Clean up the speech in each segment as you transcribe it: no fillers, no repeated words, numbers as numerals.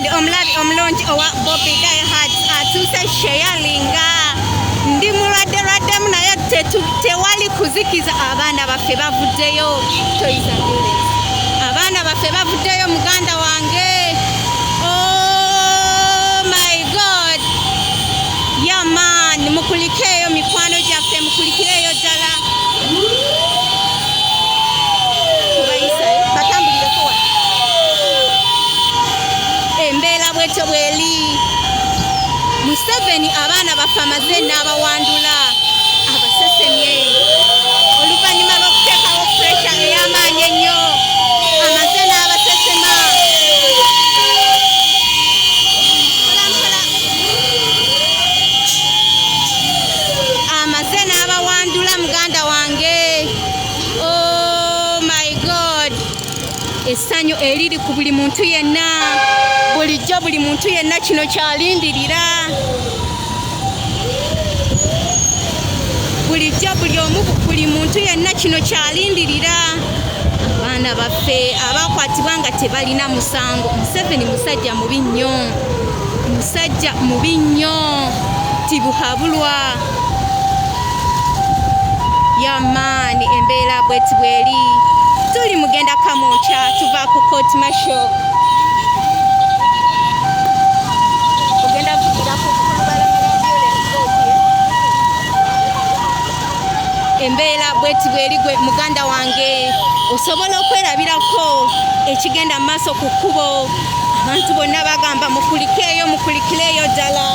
Yaman omulabi omulungi owa Bobi atuuse sheyalinga ndi mulwadde naye tewali kuzikiza abaana baffe bavuddeyo abaana baffe bavuddeyo muganda wange. Oh my God, yaman mukulikeeyo mikwano gyaffe mukulikireeyo ddala batambulireko wa embeera bwetyo bweri. Museveni abaana baffe amaze n'abawandula abasesemye oluvannyuma lw'okuteekawo puresha ey'amaanyi ennyo amaze n'abasesema. Amaze n'abawandula muganda wange. Oh my God, essanyu eriri ku buli muntu yenna, bulijjo buli muntu yenna kino kyalindirira. Bulijjo buli muntu yenna kino kyalindirira. Abaana baffe abakwatibwa nga tebalina musango. Museveni musajja mubi nnyo, musajja mubi nnyo, tibuhabulwa. Yamaani embeera bweti bweri. Tuli mugenda Kamwokya tuva ku court martial. Ogenda kugira ku lubalama lwa violence court. Embeera bweti bweri gwe muganda wange osobola okwerabirako ekigenda mu maaso ku kkubo. Abantu bonna bagamba mukulikireeyo ddala.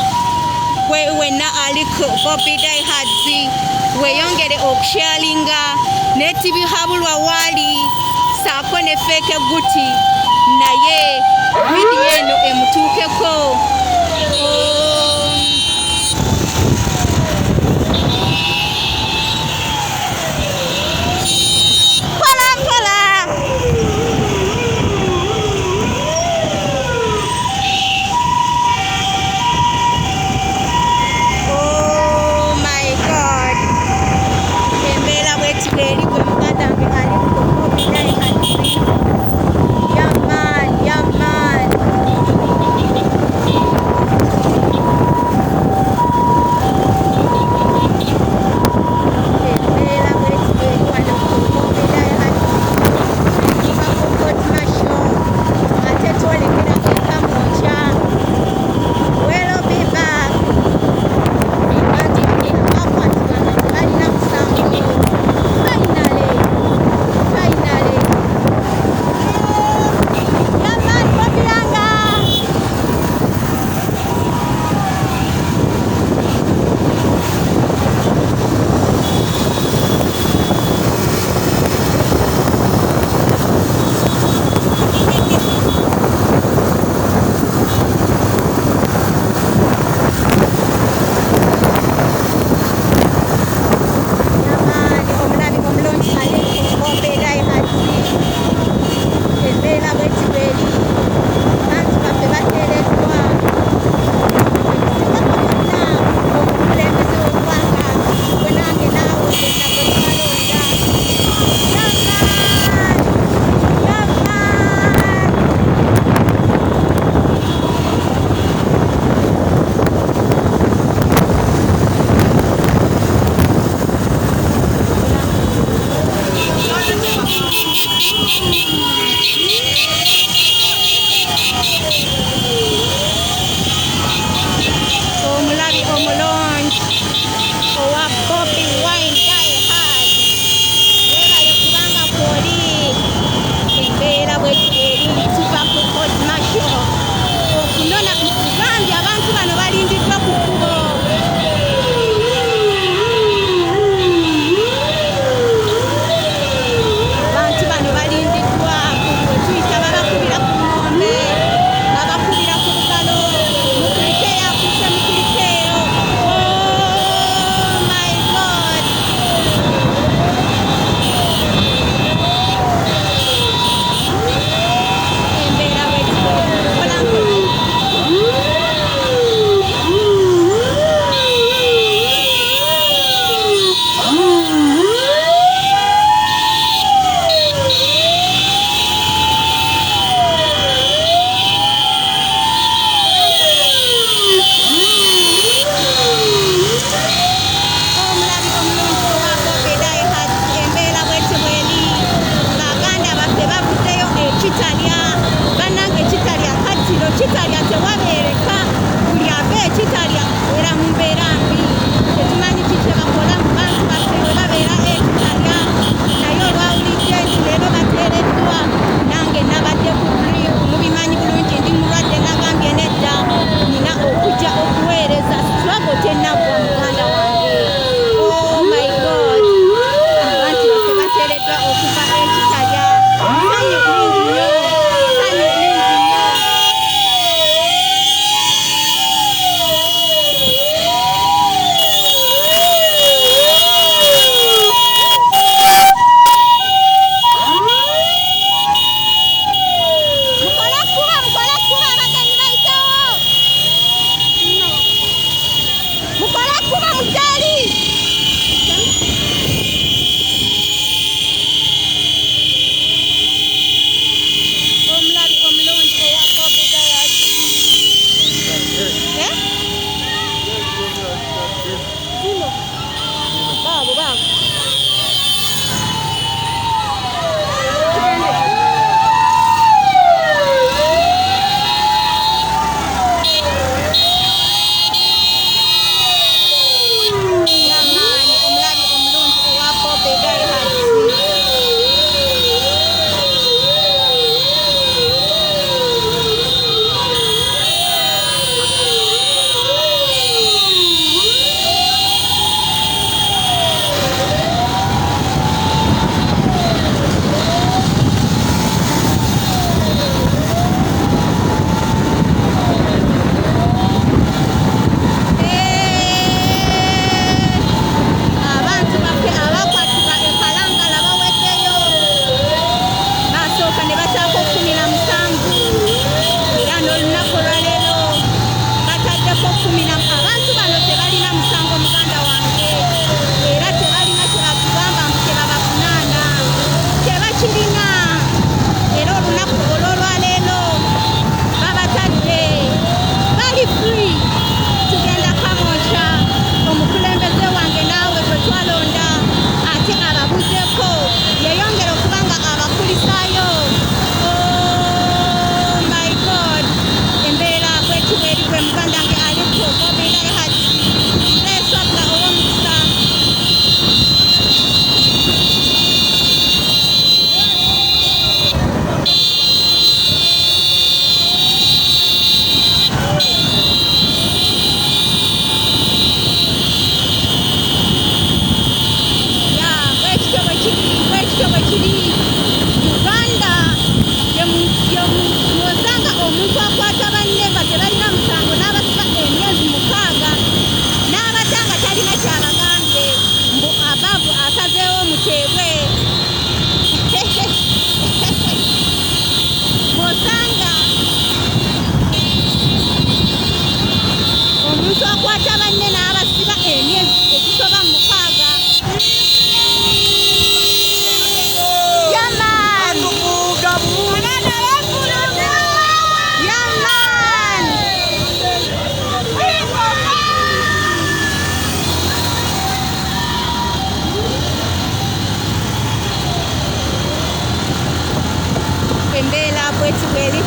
Gwe wenna aliko Bobi weeyongere okusharinga n'etibihabulwa waali saako ne feeke guti naye vidiyo eno emutuukeko.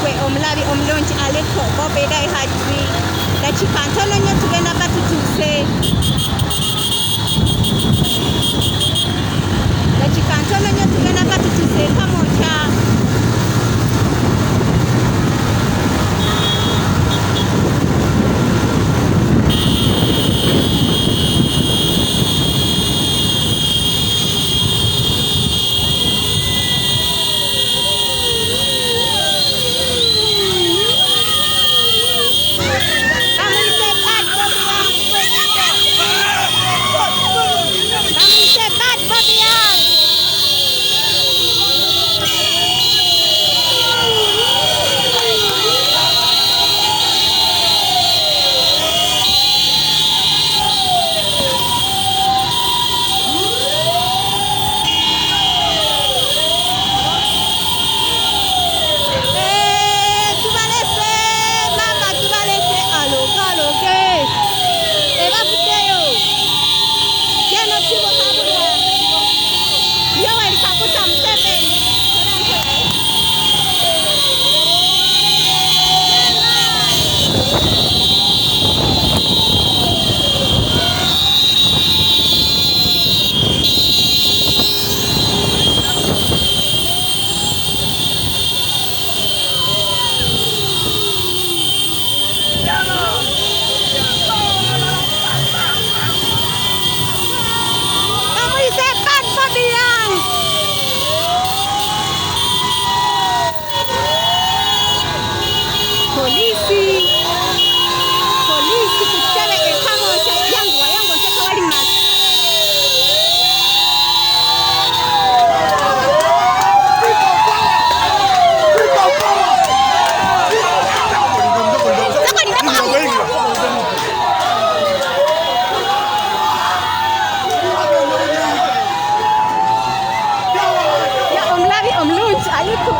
gwe omulabi omulungi aliko Bobi Daihatzi dakika ntono nnyo tugenda batutuuse dakika ntono nnyo tugenda batutuuse Kamwokya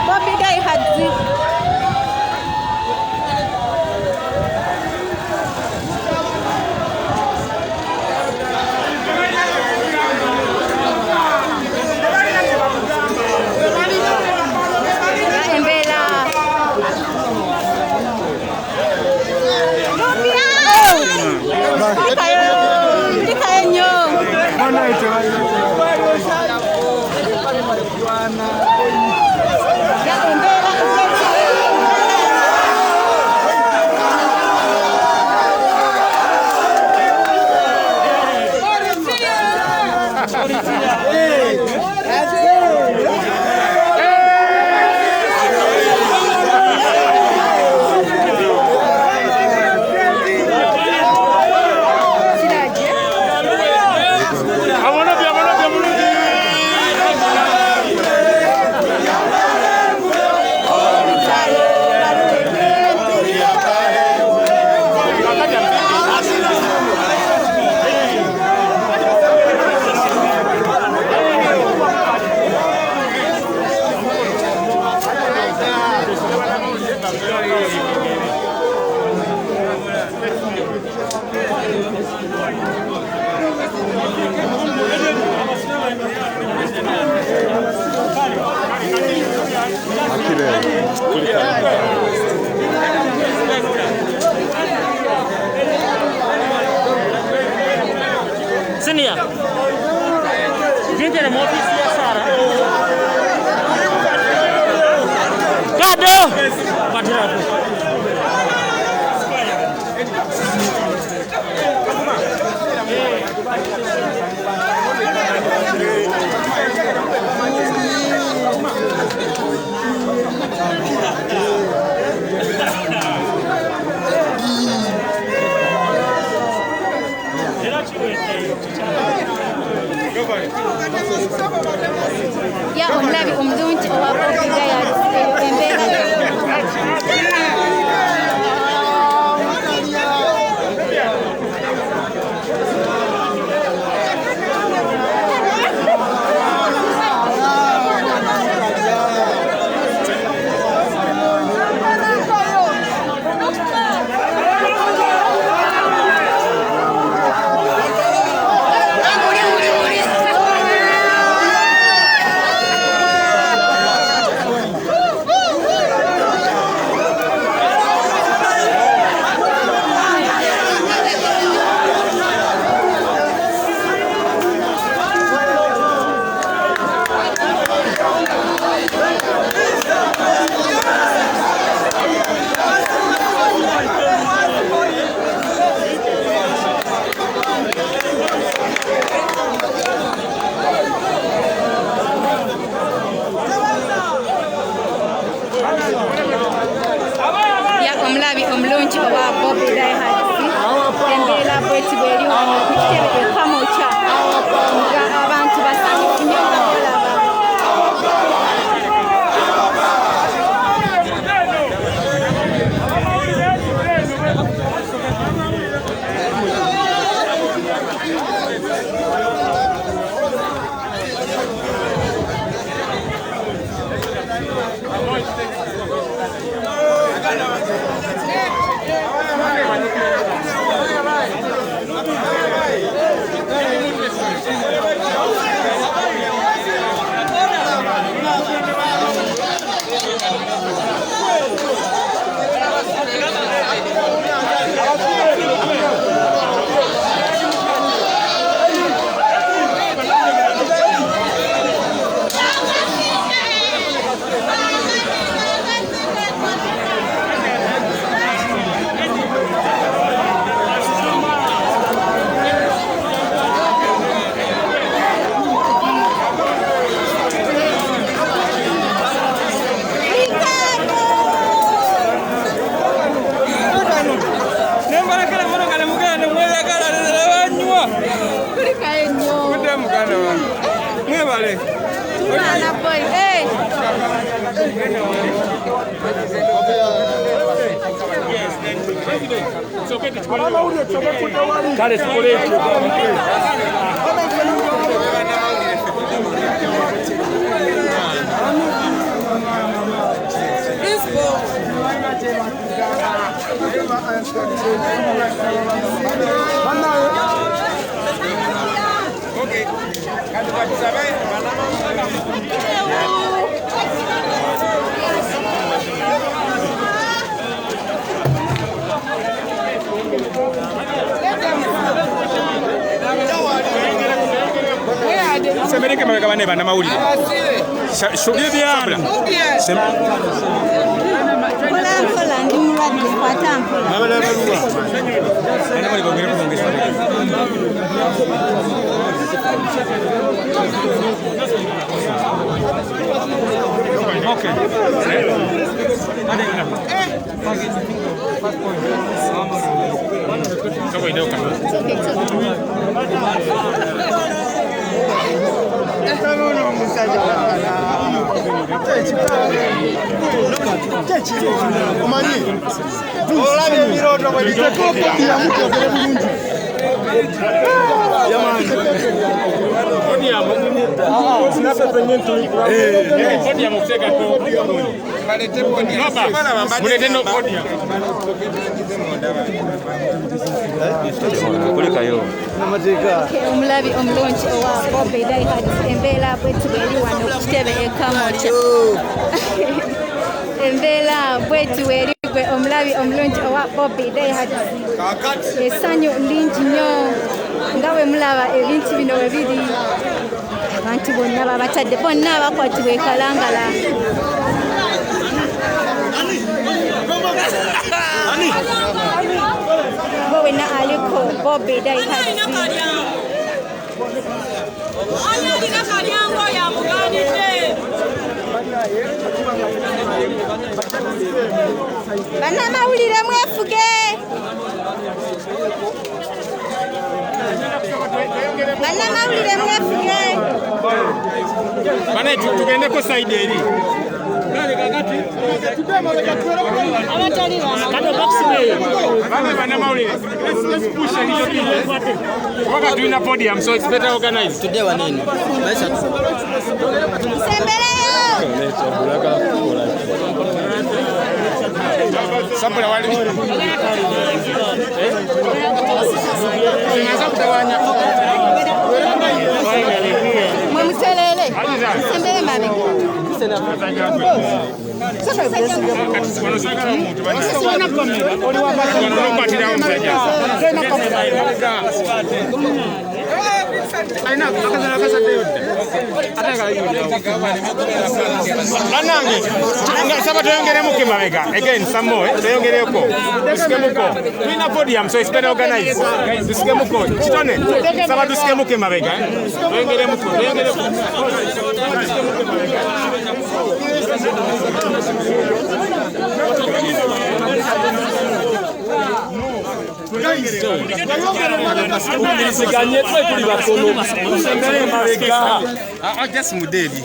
Bobi Daihatzi Senior, gente mo ofisi ya Sara. Kado. Badira. omulabi omulungi owa Bobi Dayihadisi embeera bweti bweri wano ku kitebe e Kamwokya nga abantu basanyufu nnyo nga balaba. Semereke mabega bane bana mawulire. Shobya. Kola ndi mulwadde kwatampola. Mabala baluwa. Ana mali bogere kuongeza. Okay. Soko idoka. Omulabi omulungi owa Bobi Dayihadisi embeera bweti bweri wano ku kitebe e Kamwokya embeera bweti bweri gwe omulabi omulungi owa Bobi Dayihadisi essanyu lingi nnyo nga bwe mulaba ebintu bino we biri abantu bonna babatadde bonna abakwatibwa ekalangala bwena aliko Bobi Dayihadisi bannamawulire mwefuge bannamawulire mwefuge bana tugendeko side eri let's push a little bit. What are doing a podium, so it's better organized. Today one in. Again, some more. Podium, so it's better organized. Organized. Just mudeli.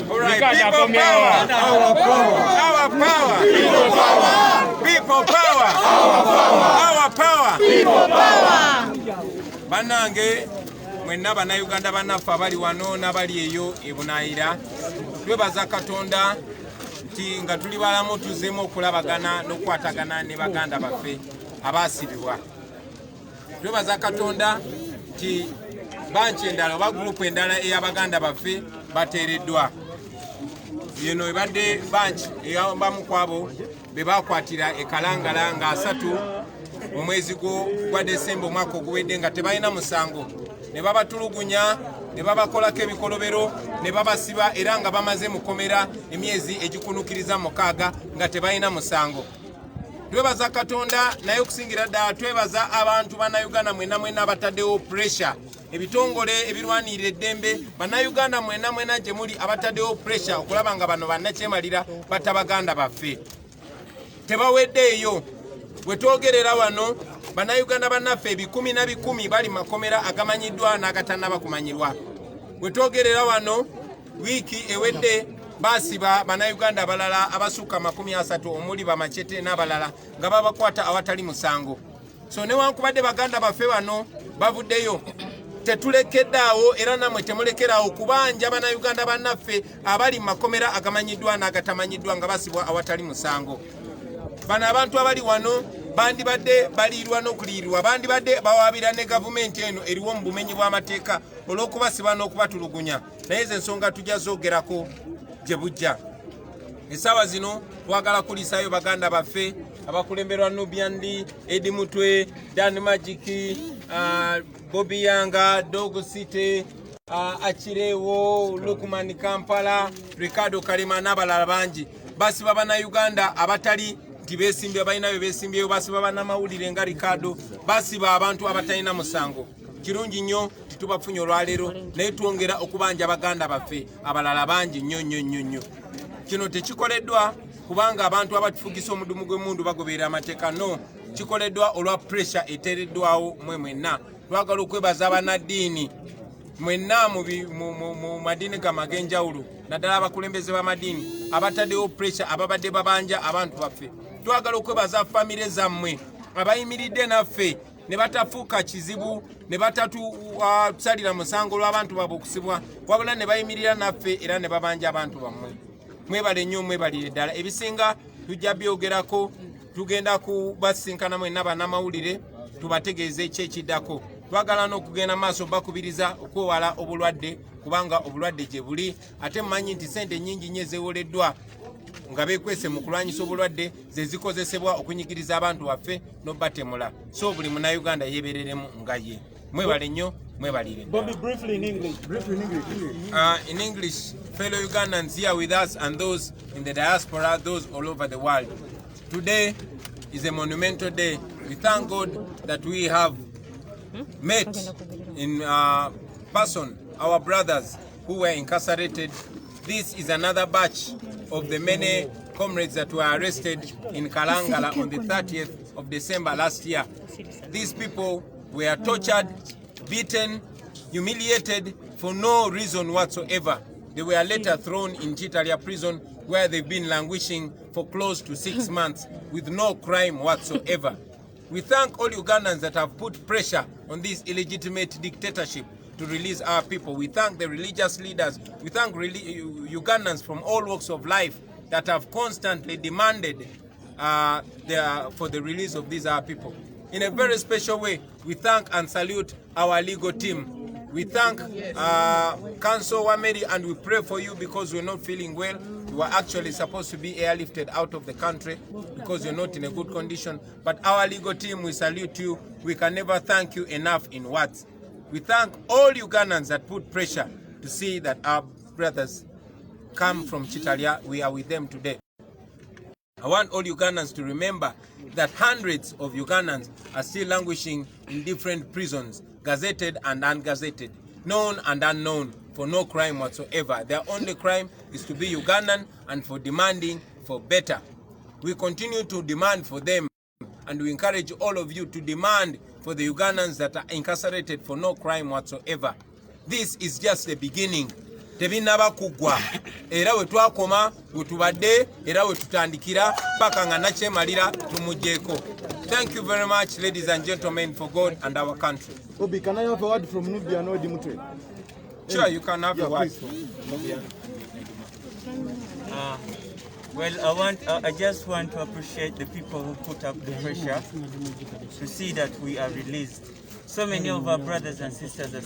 Alright, people power. Our power. People power. Our power. People power. Banange mwenna bannayuganda bannaffe abali wano n'abali eyo ebunaayira twebaza Katonda nti nga tuli balamu tuzeemu okulabagana n'okukwatagana ne baganda baffe abaasibibwa. Twebaza Katonda nti banki endala oba gurupu endala ey'abaganda baffe bateereddwa. Yeno ebadde banki ey'abamu ku abo be baakwatira e Kalangala nga 3 omwezi gwa Desemba omwaka oguwedde nga tebalina musango, ne babatulugunya ne babakolako ebikolobero ne babasiba era nga bamaze mukomera emyezi egikunukiriza 6 nga tebalina musango. Twebaza Katonda naye okusingira ddala twebaza abantu bannayuganda mwenna abataddewo pressure, ebitongole ebirwanirira eddembe bannayuganda mwenna gye muli abataddewo pressure okulaba nga bano bannakyemalira batabaganda baffe. Tebaweddeeyo bwe twogerera wano bannayuganda bannaffe 10 bali makomera agamanyiddwa n'agatannaba kumanyirwa. Bwe twogerera wano wiiki ewedde basiba bannayuganda abalala abasukka 30 omuli bamachete n'abalala nga babakwata awatali musango. So newankubadde baganda baffe bano bavuddeyo, tetulekeddaawo era namwe temulekeraawo kubanja bannayuganda bannaffe abali makomera agamanyiddwa n'agatamanyiddwa nga basibwa awatali musango. Bano abantu abali wano bandibadde baliirwa n'okuliirwa, bandibadde bawaabira ne gavumenti eno eriwo mu bumenyi bw'amateeka olw'okubasiba n'okubatulugunya, naye ze ensonga tujja zoogerako gye bujja. Essaawa zino twagala kuliisaayo baganda baffe abakulemberwa Nubyandi, Edi Mutwe, Dan Magic, Bobi Yanga, Dogo City, Achirewo, Lukman Kampala, Ricardo Kalima n'abalala bangi. Basiba bannayuganda abatali nti beesimbye balina bye beesimbyeyo, basiba bannamawulire nga Ricardo, basiba abantu abatalina musango. Kirungi nnyo titubafunye olwaleero naye twongera okubanja baganda baffe abalala bangi nnyo. Kino tekikoleddwa kubanga abantu abatufugisa omudumu gw'emmundu bagoberera amateeka, no, kikoleddwa olwa pressure eteereddwawo mwenna. Twagala okwebaza abannaddiini mwenna mu madiini gammwe ag'enjawulo, naddala abakulembeze b'amadiini abataddewo pressure ababadde babanja abantu baffe. Twagala okwebaza famire zammwe abayimiridde naffe ne batafuuka kizibu ne batatusalira musango lw'abantu baabwe okusibwa, wabula ne bayimirira naffe era ne babanja abantu bammwe. Mwebale nnyo, mwebalire ddala. Ebisinga tujja byogerako, tugenda kubasinkana mwenna bannamawulire tubategeeze ekyekiddako. Twagala n'okugenda maaso bakubiriza okwewala obulwadde kubanga obulwadde gye buli, ate mumanyi nti sente nnyingi nnyo ezeewoleddwa nga beekwese mu kulwanyisa obulwadde ze zikozesebwa okunyigiriza abantu baffe n'obbatemula. So buli munnayuganda yeebereremu nga ye. Mwebale nnyo, mwebalire. Bobby, briefly in English. In English, fellow Ugandans here with us and those in the diaspora, those all over the world. Today is a monumental day. We thank God that we have met in person our brothers who were incarcerated. This is another batch of the many comrades that were arrested in Kalangala on the 30th of December last year. These people were tortured, beaten, humiliated for no reason whatsoever. They were later thrown in Chitalia prison where they've been languishing for close to 6 months with no crime whatsoever. We thank all Ugandans that have put pressure on this illegitimate dictatorship to release our people. We thank the religious leaders. We thank Ugandans from all walks of life that have constantly demanded for the release of these our people. In a very special way, we thank and salute our legal team. We thank Council Wameri and we pray for you because you're not feeling well. You are actually supposed to be airlifted out of the country because you're not in a good condition. But our legal team, we salute you. We can never thank you enough in words. We thank all Ugandans that put pressure to see that our brothers come from Chitalia. We are with them today. I want all Ugandans to remember that hundreds of Ugandans are still languishing in different prisons, gazetted and ungazetted, known and unknown, for no crime whatsoever. Their only crime is to be Ugandan and for demanding for better. We continue to demand for them, and we encourage all of you to demand for the Ugandans that are incarcerated for no crime whatsoever. This is just the beginning. Tebinaba kugwa. Era we twakoma, we tubadde, era we tutandikira, paka nga nakyemalira tumujjeko. Thank you very much, ladies and gentlemen, for God and our country. Bobi, can I have a word from Nubia and Mutwe? Sure, you can have a word. Well, I just want to appreciate the people who put up the pressure to see that we are released. So many of our brothers and sisters are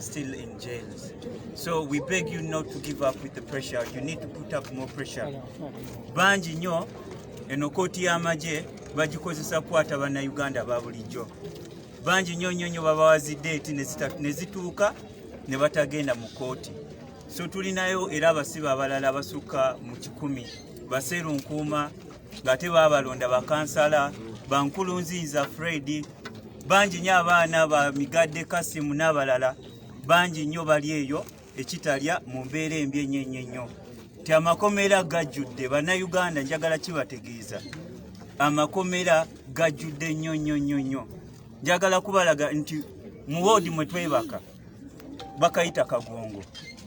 still in jails. So we beg you not to give up with the pressure. You need to put up more pressure. Banji nyo enokoti y'amagye bagikozesa kukwata bannayuganda ba bulijjo. Banji nyo babawazidde eti ne zituuka ne batagenda mu kooti. So tulinayo era abasibe abalala abasukka mu 100 baserunkuuma ng'ate baabalonda bakansala Bankulunziza Fred banji nnyo abaana ba Migadde Kasimu n'abalala banji nnyo bali eyo ekitalya mu mbeera embi ennyo. Ti amakomera gajjudde bannayuganda njagala kibategeeza amakomera gajjudde nnyo. Njagala kubalaga nti mu woodi mwe twebaka bakayita Kagongo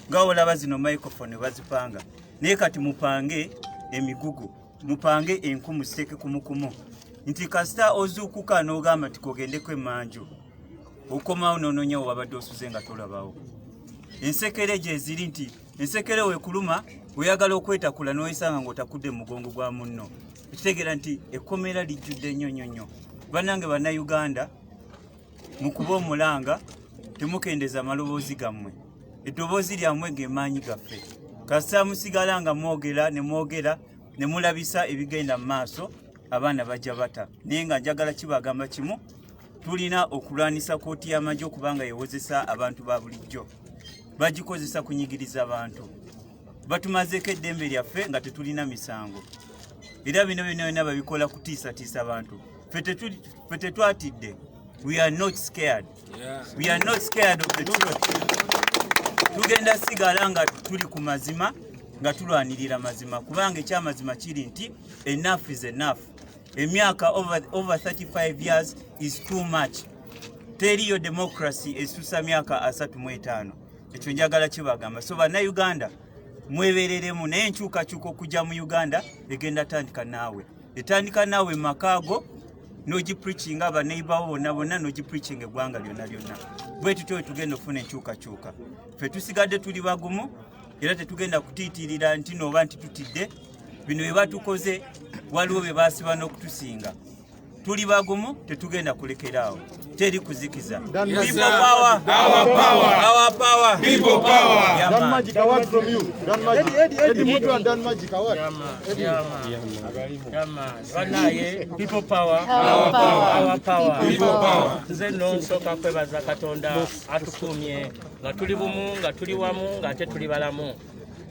nga olaba zino microphone bazipanga naye kati mupange emigugu mupange enkumu siteke kumukumu nti kasita ozuukuka n'ogamba nti kogendeko emanju okomawo n'ononyawo wabadde osuze nga tolabawo. Ensekere gye ziri nti ensekere wekuluma oyagala okwetakula n'oyisanga ng'otakudde mu mugongo gwa munno ekitegeera nti ekkomera lijjudde nnyo. Bannange bannayuganda mu kuba omulanga temukendeza amaloboozi gammwe eddoboozi lyammwe g'emaanyi gaffe kasita musigala nga mwogera ne mulabisa ebigenda mu maaso abaana bajja bata. Naye nga njagala kibagamba kimu tulina okulwanisa kooti y'amagye okubanga yewozesa abantu ba bulijjo bagikozesa kunyigiriza abantu batumazeeko eddembe lyaffe nga tetulina misango era bino byonna babikola kutiisatiisa abantu ffe tetwatidde. We are not scared. We are not scared of the truth. Tugenda sigala nga tuli ku mazima nga tulwanirira mazima kubanga ekyamazima kiri nti enough is enough. Emyaka over 35 years is too much. Teriyo democracy esusa myaka 35. Ekyo njagala kibagamba. So bannayuganda mwebereremu naye enkyukakyuka okujja mu Uganda egenda tandika naawe. Etandika naawe makaago noji preaching aba neighbor bonna noji preaching eggwanga lyonna. Bwe tutyo tugenda okufuna enkyukakyuka. Ffe tusigadde tuli bagumu era tetugenda kutiitirira nti noba nti tutidde bino bye batukoze waliwo bye baasiba n'okutusinga. Tuli bagumu tetugenda kulekeraawo teri kuzikiza. People power, our power, people power. Dan Magic award from you. Dan Magic. Eddie Mutwe and Dan Magic award. Banaye people power, our power, people power. Nze no soka kwebaza Katonda atukumye nga tuli bumu nga tuli wamu nga ate tuli balamu.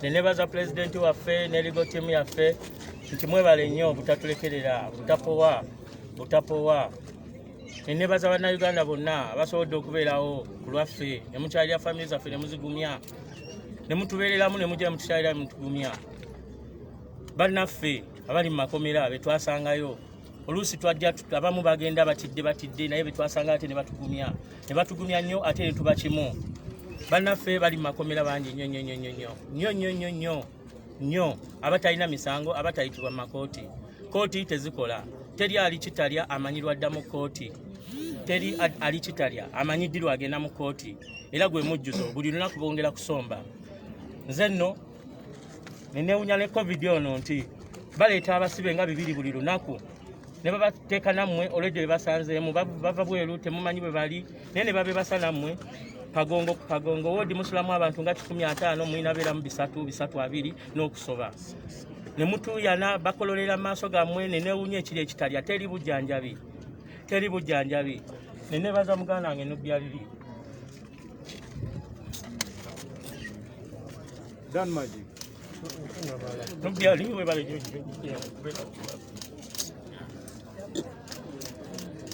Nenebaza president waffe ne legal team yaffe nti mwebale nnyo obutatulekerera butapowa. Nenebaza bannayuganda bonna abasobodde okubeerawo ku lwaffe ne mukyalira family zaffe ne muzigumya ne mutubeereramu ne mujja mutukyalira mutugumya. Bannaffe abali mu makomera be twasangayo oluusi twajja abamu bagenda batidde naye be twasanga ate ne batugumya nnyo ate ne tuba kimu. Bannaffe bali mu makomera bangi nnyo abatalina misango abatayitibwa mu makooti. Kooti tezikola. Teri ali kitalya amanyirwa dda mu kooti. Teri ali kitalya amanyiddirwa agenda mu kooti. Era gwe mujjuzo buli lunaku bongera kusomba. Nze nno nenewunya ne covid ono nti baleeta abasibe nga 2 buli lunaku ne babateeka nammwe olwedde be basanzeemu bava bweru temumanyi bwe bali naye ne babebasa nammwe Kagongo woodi musulamu abantu nga 15 mwina beeramu 3 n'okusoba. Ne mutuyana bakololera maaso gammwe ne newunya ekiri ekitalya teri bujjanjabi. Ne nebaza muganda wange Nubia liri. Dan Magic. Nubia liri we bale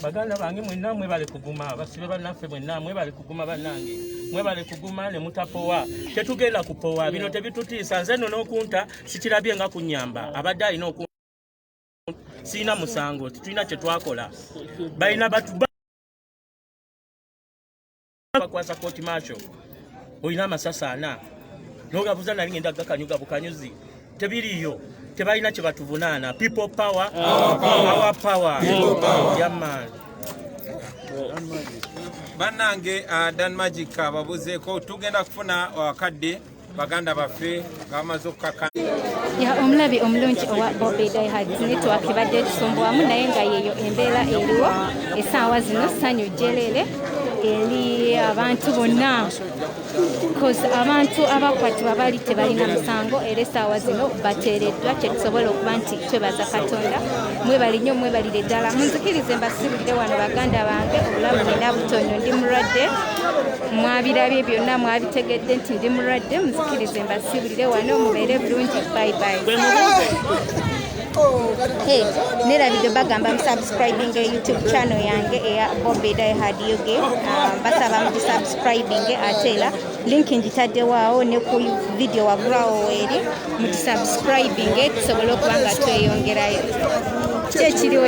baganda bange mwenna mwebale kuguma basibe bannaffe mwenna mwebale kuguma bannange mwebale kuguma ne mutapowa tetugenda kupowa bino tebitutiisa nze nno n'okunta sikirabye nga kunyamba abadde alina okunta siina musango tetulina kye twakola balina bakwasa kooti maacho olina amasasi 4 n'ogabuza nali ngenda gakanyuga bukanyuzi tebiriyo tebalina kye batuvunaana people power our power yaman bannange Dan Magic babuzeeko tugenda kufuna wakadde baganda baffe ng'amaze okukaka ya omulabi omulungi owa Bobi Dayhards network badde tusumbuwamu naye nga yeeyo embeera eriwo essaawa zino ssanyu jjerere eri abantu bonna because abantu abakwatibwa bali tebalina musango era essaawa zino bateereddwa kye tusobola okuba nti twebaza Katonda mwebali nnyo mwebalire ddala munzikirize mbasibulire wano baganda bange obulamu nina butono ndi mulwadde mwabirabye byonna mwabitegedde nti ndi mulwadde munzikirize mbasibulire wano mubeere bulungi bye bye Hey, nerabidde bagamba subscribing YouTube channel yange eya Bobi Dayhards yoge basaba mu subscribing ate era link njitaddewo ne ku video wagulawo weri mu subscribing tusobole okuba nga tweyongerayo kyekiriwo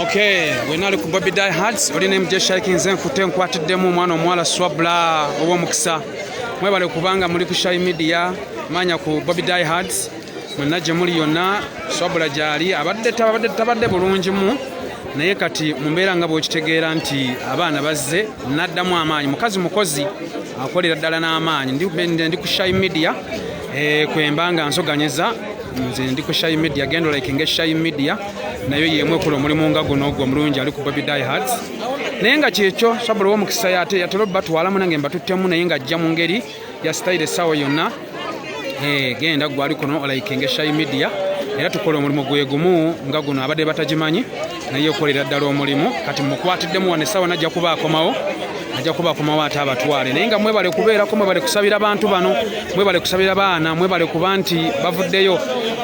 Okay, wenali ku Bobi Dayhards oli ne mje shaking nze nkute nkwatiddemu omwana omuwala swabula obw'omukisa mwebale kubanga muli ku Shy Media manya ku Bobi Dayhards mwenna gye muli yonna swabula gyali abadde bulungimu naye kati mu mbeera nga bw'okitegeera nti abaana bazze n'addamu amaanyi mukozi akolera ddala n'amaanyi ndi ku Shy Media kwembanga nsoganyeza nze ndi ku Shy Media gendo like nge Shy Media nayo yemwe kulo mulimu nga guno gwo mulungi ali ku Bobi Dayhards naye nga kyekyo swabula w'omukisa yatera batwalamu nange mbatuttemu naye nga ajja mu ngeri ya style essaawa yonna genda gwali kuno like nge Shy Media era tukola omulimu gwe gumu nga guno abadde batagimanyi naye okolera ddala omulimu kati mukwatiddemu wano essaawa najja kuba akomawo ate abatwale naye nga mwebale kubeerako mwebale kusabira abantu bano mwebale kusabira baana mwebale kuba nti bavuddeyo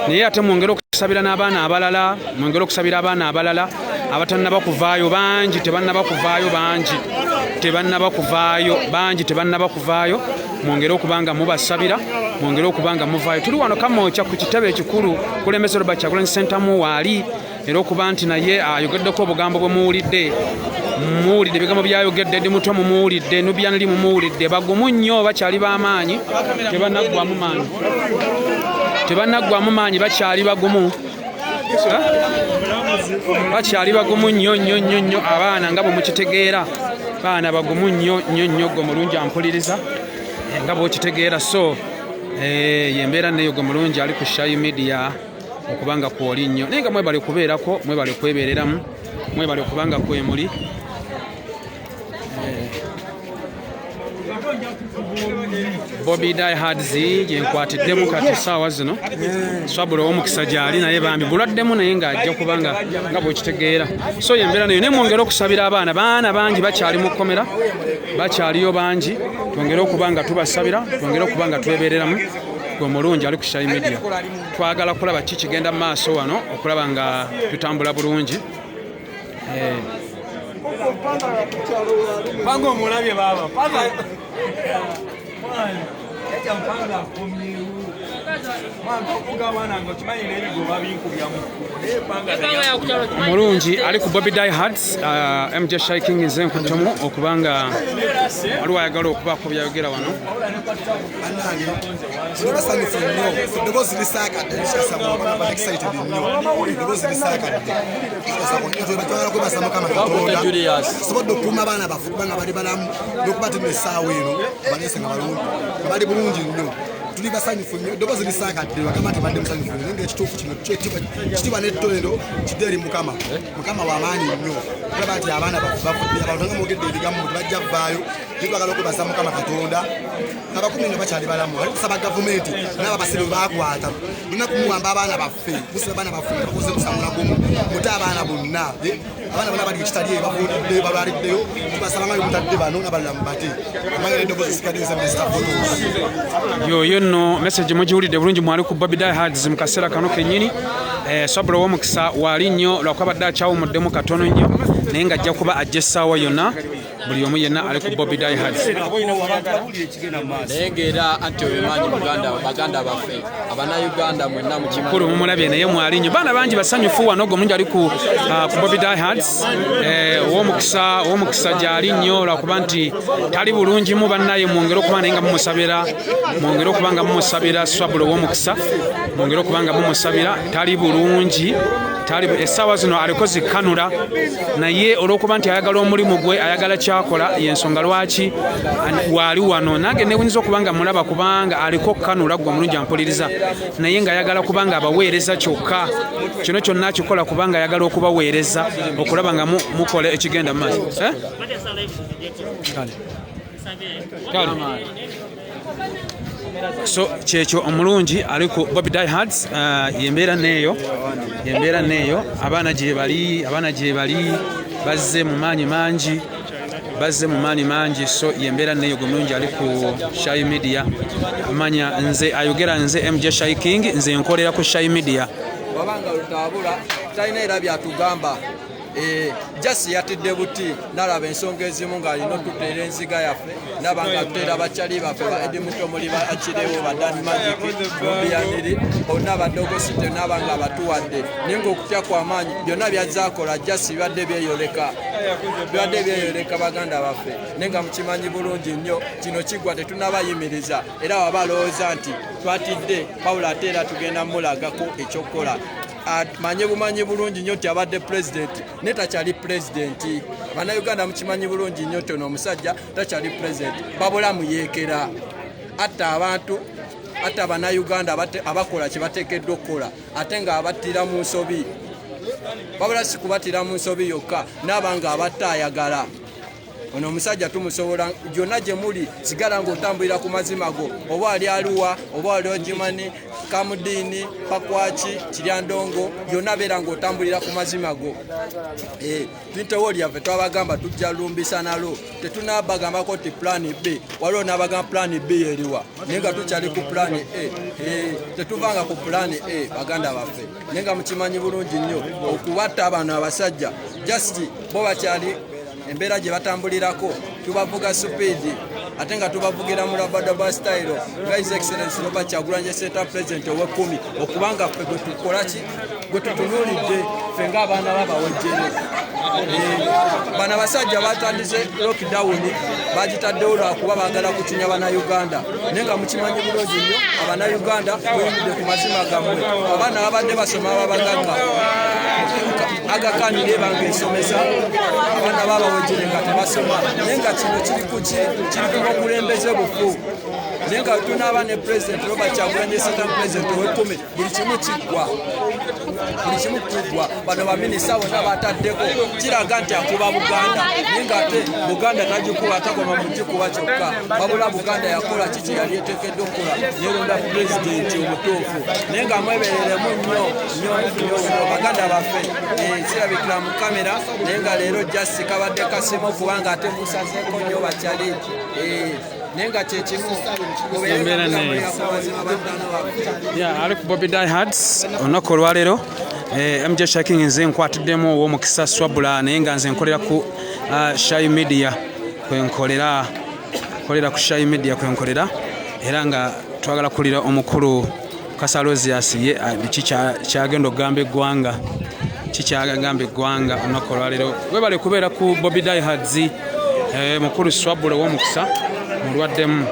naye ate mwongere okusabira n'abaana abalala mwongere okusabira abaana abalala abatannaba kuvaayo bangi tebannaba kuvaayo mwongere okubanga mubasabira mwongere okubanga muvaayo tuli wano Kamwokya ku kitebe ekikulu kulembeze Robert Kyagulanyi Center mu waali era okuba nti naye ayogeddeko obugambo bwe muwulidde ebigambo byayogedde ndi muto mumuwulidde nubyanali mumuwulidde bagumu nnyo bakyali b'amaanyi tebannaggwamu maanyi bakyali bagumu nnyo abaana nga bwe mukitegeera baana bagumu nnyo gwe mulungi ampuliriza nga bw'okitegeera so yembeera neyo gwe mulungi ali ku Shy Media okubanga kwoli nnyo naye nga mwebale kubeerako mwebale kwebeereramu mwebale okubanga kwemuli Bobi Dayhards yenkwatiddemu kati saawa zino swabula ow'omukisa gyali naye bambi bulwaddemu naye ng'ajja kubanga nga bw'okitegeera so yembeera nayo naye mwongere okusabira baana bangi bakyali mu kkomera bakyaliyo bangi twongere okuba nga tubasabira twongere okuba nga twebeereramu gwe mulungi ali ku Shy Media twagala kulaba ki kigenda mu maaso wano okulaba nga tutambula bulungi Pango omulabye baba mulungi ali ku Bobi Dayhards MJ Shaking nze nkutemu okubanga waliwo ayagala okubaako byayogera wano sobodde okuuma abaana baffe kubanga bali balamu n'okuba tino essaawa eno baleese nga balungi bali bulungi nnyo tuli basanyufu nnyo eddoboozi lisaakadde bakama tebadde musanyufu nnyo naye ekituufu kino kitiibwa n'ettolero kiddeeri mukama w'amaanyi nnyo tulaba nti abaana bafudde abantu nga mwogedde ebigambo tebajja kuvaayo twagala okwebaza mukama katonda abakumi nga bakyali balamu ali kusaba gavumenti n'ababasibe bakwata tulina kumuwamba abaana baffe musiba abaana baffe bakoze musamula gumu mute abaana bonna abaana bonna bali ekitali bavudde balwaliddeyo tubasaba nga mutadde bano n'abalala mubate amanya n'eddoboozi sikadinze minisita yoyo nno message mugiwulidde bulungi mwali ku Bobi Diehards mu kaseera kano kennyini Swabula w'omukisa waali nnyo lwakuba badde akyawumuddemu katono nnyo naye ng'ajja kuba ajja essaawa yonna buli omu yenna ali ku Bobi Diehards naye ng'era anti obemanyi baganda baffe abannayuganda mwenna mukulu mumulabye naye mwali nnyo baana bangi basanyufu wano ogwo mulungi ali ku Bobi Diehards w'omukisa gy'ali nnyo lwakuba nti tali bulungimu bannaye mwongere okuba naye nga mumusabira Swabula w'omukisa mwongere okuba nga mumusabira tali bulungi essaawa zino aliko zikkanula naye olw'okuba nti ayagala omulimu gwe ayagala kyakola yensonga lwaki waali wano nange newunyiza okuba nga mulaba kubanga aliko kkanula gwe mulungi ampuliriza naye ng'ayagala kubanga abaweereza kyokka kino kyonna akikola kubanga ayagala okubaweereza okulaba nga mukola ekigenda mu maaso so kyekyo omulungi ali ku Bobi Diehards yembeera neeyo abaana gye bali bazze mu maanyi mangi so yembeera neeyo gwe mulungi ali ku Shy Media amanya nze ayogera nze MJ Shy King nze nkolera ku Shy Media wabanga lutabula talina era byatugamba jasi yatidde buti nalaba ensonga ezimu ng'alina otuteera enziga yaffe nabanga tuteera bakyali baffe ba Edimuto muli bakirewo badani magiki bobiyaniri bonna badogosite nabanga batuwadde naye ng'okutya kw'amaanyi byonna byazaakola jasi bibadde byeyoleka baganda baffe naye nga mukimanyi bulungi nnyo kino kigwa tetunabayimiriza era waba alowooza nti twatidde Pawulo ate era tugenda mulagako ekyokukola manye bumanyi bulungi nnyo nti abadde pulezidenti naye takyali pulezidenti bannayuganda mukimanyi bulungi nnyo nti ono omusajja takyali pulezidenti babulamu yeekera atta abantu atta bannayuganda abakola kye bateekeddwa okukola ate ng'abattira mu nsobi babula si kubattira mu nsobi yokka n'abanga abatta ayagala ono omusajja tumusobola gyonna gye muli sigala ng'otambulira ku mazima go oba ali aluwa oba ali ogimani Kamudiini Pakwaki Kiryandongo byonna beera ng'otambulira ku mazima go twintewo lyaffe twabagamba tujja lumbisa nalo tetunaabagambako ti pulaani B waliwo n'abagamba pulaani B eriwa naye nga tukyali ku pulaani A tetuvanga ku pulaani A baganda baffe naye nga mukimanyi bulungi nnyo okubatta abano abasajja jasiti bo bakyali embeera gye batambulirako tubavuga supiidi ate nga tubavugira mu labadaba style nga his excellence Robert Kyagulanyi Center President ow'ekkumi okubanga ffe gwe tukolaki gwe tutunuulidde ffe ng'abaana babawejjere bano abasajja batandise lockdown bagitaddewo lwakuba baagala kukinya bannayuganda naye nga mukimanyi bulungi nnyo abannayuganda bweyimidde ku mazima gammwe abaana babadde basoma babagagga agakanire banga esomesa abaana babawejjere nga tebasoma naye nga kino kiri ku okulembeze bufu naye nga tunaaba ne President Robert Kyagulanyi Center President ow'ekkumi buli kimu kiggwa bano baminisita bonna bataddeko kiraga nti akuba Buganda naye nga ate Buganda tagikuba takoma mugikuba kyokka wabula Buganda yakola kiki yali eteekeddwa okukola yeronda pulezidenti omutuufu naye nga mwebereremu nnyo baganda baffe kirabikira mu kamera naye nga leero jasi kabadde kasimu kubanga ate musazeeko nnyo bakyali naye nga kyekimu ali ku Bobi Diehards olunaku olwaleero MJ Shy King nze nkwatiddemu ow'omukisa Swabula naye nga nze nkolera ku Shy Media kwenkolera ku Shy Media kwenkolera era nga twagala kulira omukulu Kasalosius ye kyagenda okugamba eggwanga kikyagamba eggwanga olunaku olwaleero webale kubeera ku Bobi Diehards mukulu Swabula ow'omukisa mulwaddemu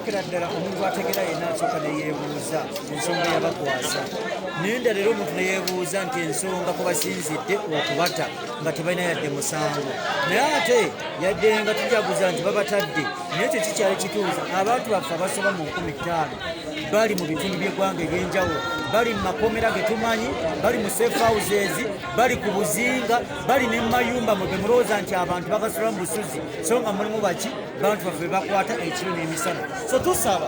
okusookera ddala omuntu ategera yenna asooka neyeebuuza ensonga yabakwasa naye nda leero omuntu neyeebuuza nti ensonga kubasinzidde okubata nga tebalina yadde musango naye ate yadde nga tujaguza nti babatadde naye ekyo kikyali kituuza abantu baffe abasoba mu 15 bali mu bitundu by'eggwanga ebyenjawulo bali mu makomera ge tumanyi bali mu safe houses bali ku buzinga bali ne mayumba mwe mulowooza nti abantu bakasula mu busuzi so nga mulimu baki bantu baffe bakwata ekiro n'emisana so tusaba